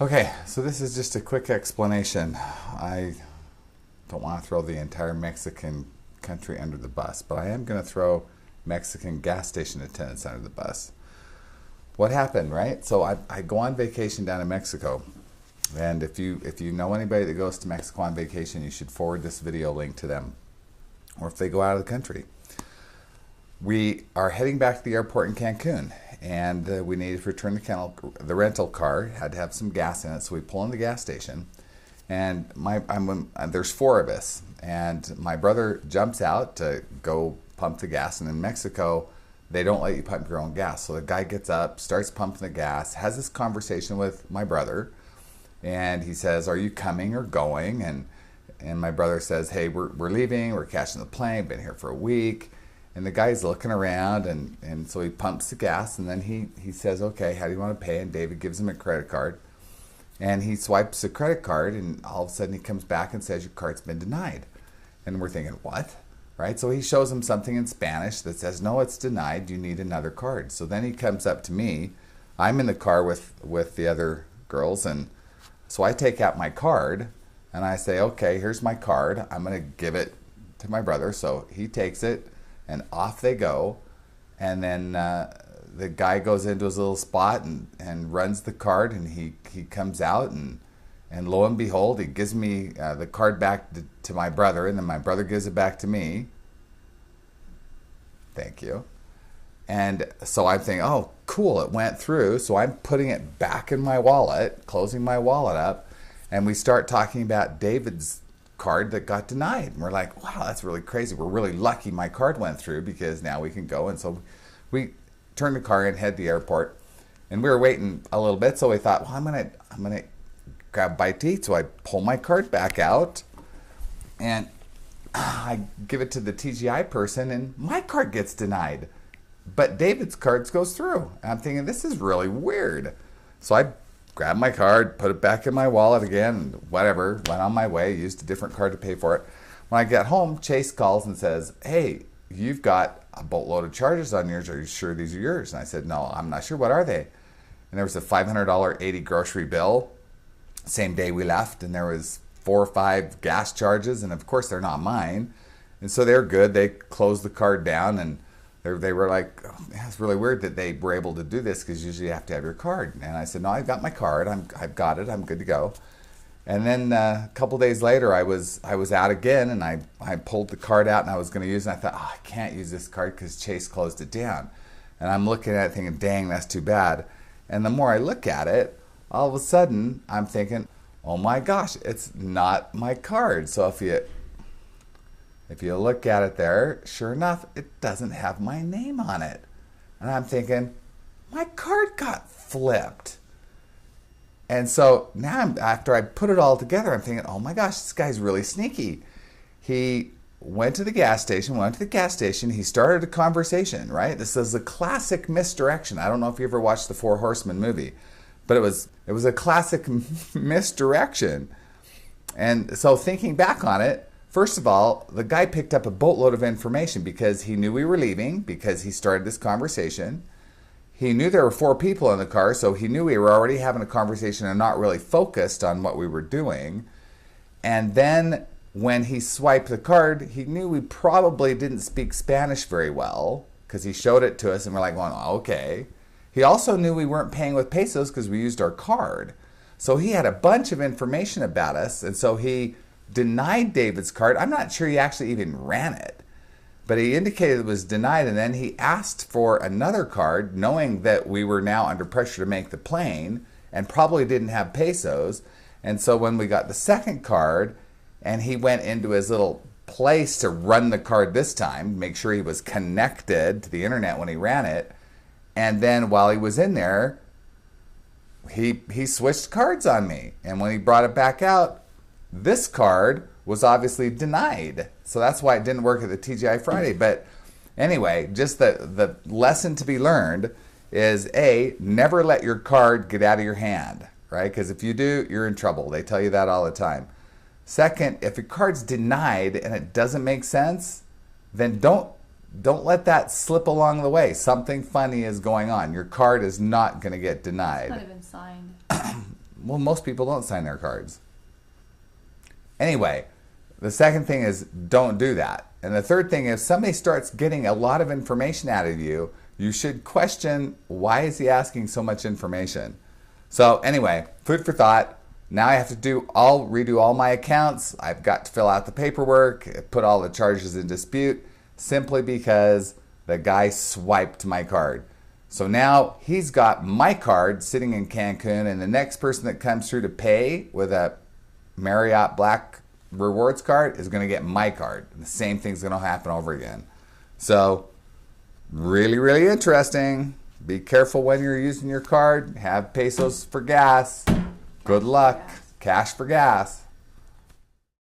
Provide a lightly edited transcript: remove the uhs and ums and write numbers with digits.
Okay, so this is just a quick explanation. I don't want to throw the entire Mexican country under the bus, but I am going to throw Mexican gas station attendants under the bus. What happened, right? So I go on vacation down in Mexico, and if you know anybody that goes to Mexico on vacation, you should forward this video link to them, or if they go out of the country. We are heading back to the airport in Cancun, and we needed to return the rental car. Had to have some gas in it, so we pull in the gas station, and there's four of us, and my brother jumps out to go pump the gas, and in Mexico, they don't let you pump your own gas. So the guy gets up, starts pumping the gas, has this conversation with my brother, and he says, "Are you coming or going?" And my brother says, "Hey, we're leaving. We're catching the plane. Been here for a week." And the guy's looking around, and so he pumps the gas, and then he says, "Okay, how do you want to pay?" And David gives him a credit card, and he swipes the credit card, and all of a sudden he comes back and says, "Your card's been denied." And we're thinking, what? Right? So he shows him something in Spanish that says, "No, it's denied. You need another card." So then he comes up to me. I'm in the car with the other girls, and so I take out my card, and I say, "Okay, here's my card. I'm going to give it to my brother." So he takes it, and off they go. And then the guy goes into his little spot and runs the card, and he comes out, and lo and behold, he gives me the card back to my brother, and then my brother gives it back to me. Thank you. And so I'm thinking, oh, cool, it went through. So I'm putting it back in my wallet, closing my wallet up, and we start talking about David's card that got denied. And we're like, wow, that's really crazy. We're really lucky my card went through because now we can go. And so we turned the car and head to the airport. And we were waiting a little bit, so we thought, well, I'm gonna grab a bite to eat. So I pull my card back out, and I give it to the TGI person, and my card gets denied, but David's cards goes through. And I'm thinking, this is really weird. So I grabbed my card, put it back in my wallet again, whatever, went on my way, used a different card to pay for it. When I get home, Chase calls and says, "Hey, you've got a boatload of charges on yours. Are you sure these are yours?" And I said, "No, I'm not sure. What are they?" And there was a $500 80 grocery bill, same day we left, and there was 4 or 5 gas charges, and of course they're not mine. And so they're good. They closed the card down, and they were like, oh, it's really weird that they were able to do this because usually you have to have your card. And I said, "No, I've got my card. I've got it. I'm good to go." And then a couple days later, I was out again, and I pulled the card out, and I was going to use it. And I thought, oh, I can't use this card because Chase closed it down. And I'm looking at it thinking, dang, that's too bad. And the more I look at it, all of a sudden, I'm thinking, oh my gosh, it's not my card. So if you look at it there, sure enough, it doesn't have my name on it. And I'm thinking, my card got flipped. And so now, after I put it all together, I'm thinking, oh my gosh, this guy's really sneaky. He went to the gas station, he started a conversation, right? This is a classic misdirection. I don't know if you ever watched the Four Horsemen movie, but it was a classic misdirection. And so thinking back on it, first of all, the guy picked up a boatload of information because he knew we were leaving, because he started this conversation. He knew there were 4 people in the car, so he knew we were already having a conversation and not really focused on what we were doing. And then when he swiped the card, he knew we probably didn't speak Spanish very well because he showed it to us and we're like, well, okay. He also knew we weren't paying with pesos because we used our card. So he had a bunch of information about us, and so he denied David's card. I'm not sure he actually even ran it, but he indicated it was denied, and then he asked for another card, knowing that we were now under pressure to make the plane and probably didn't have pesos. And so when we got the second card, and he went into his little place to run the card this time, make sure he was connected to the internet when he ran it, and then while he was in there, he switched cards on me. And when he brought it back out, this card was obviously denied. So that's why it didn't work at the TGI Friday. But anyway, just the lesson to be learned is A, never let your card get out of your hand, right? Because if you do, you're in trouble. They tell you that all the time. Second, if your card's denied and it doesn't make sense, then don't let that slip along the way. Something funny is going on. Your card is not going to get It's not denied. even signed. Well, most people don't sign their cards. Anyway, the second thing is don't do that. And the third thing is somebody starts getting a lot of information out of you, you should question, why is he asking so much information? So anyway, food for thought. Now I have to redo all my accounts. I've got to fill out the paperwork, put all the charges in dispute, simply because the guy swiped my card. So now he's got my card sitting in Cancun, and the next person that comes through to pay with a Marriott Black Rewards card is going to get my card. And the same thing's going to happen over again. So really, really interesting. Be careful when you're using your card. Have pesos for gas. Good luck. Cash for gas.